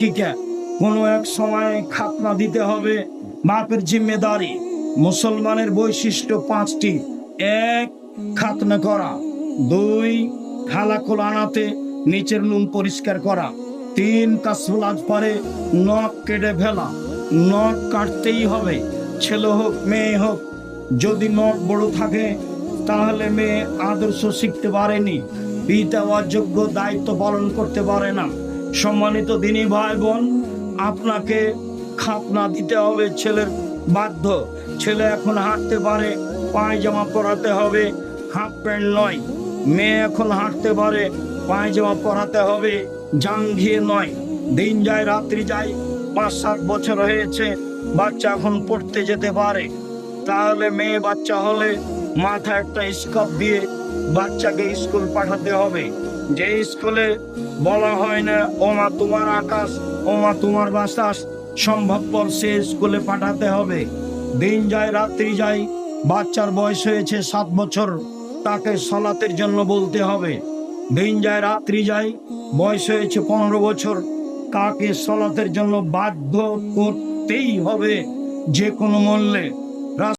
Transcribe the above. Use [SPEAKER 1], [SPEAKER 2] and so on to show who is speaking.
[SPEAKER 1] ঠিক আছে, কোনো এক সময় খাতনা দিতে হবে, বাপের জিম্মেদারি। মুসলমানের বৈশিষ্ট্য 5টি। 1, খাতনা করা। 2, খালাকুল আনাতে নিচের নুন পরিষ্কার করা। 3, কাসফুল আজফারে নখ কেটে ফেলা। নখ কাটতেই হবে, ছেলে হোক মেয়ে হোক। যদি নখ বড় থাকে তাহলে মেয়ে আদর্শ শিখতে পারেনি, পিতা অযোগ্য দায়িত্ব পালন করতে পারে না। সম্মানিত দিনী ভাই বোন, আপনাকে খাতনা দিতে হবে, ছেলের বাধ্য। ছেলে এখন হাঁটতে পারে, পায়জামা পরাতে হবে, হাফ প্যান্ট নয়। মেয়ে এখন হাঁটতে পারে, পায়জামা পরাতে হবে, জাঙ্ঘিয়ে নয়। দিন যায় রাত্রি যায়, 5-7 বছর হয়েছে, বাচ্চা এখন পড়তে যেতে পারে। তাহলে মেয়ে বাচ্চা হলে মাথায় একটা স্কার্ফ দিয়ে বাচ্চাকে স্কুল পাঠাতে হবে। যে স্কুলে বলা হয় না ও মা তোমার আকাশ, ও মা তোমার বাতাস, সম্ভবপর সে স্কুলে পাঠাতে হবে। দিন যায় রাত্রি যায়, বাচ্চার বয়স হয়েছে 7 বছর, তাকে সালাতের জন্য বলতে হবে। দিন যায় রাত্রি যায়, বয়স হয়েছে 15 বছর, তাকে সালাতের জন্য বাধ্য করতেই হবে যে কোনো মূল্যে।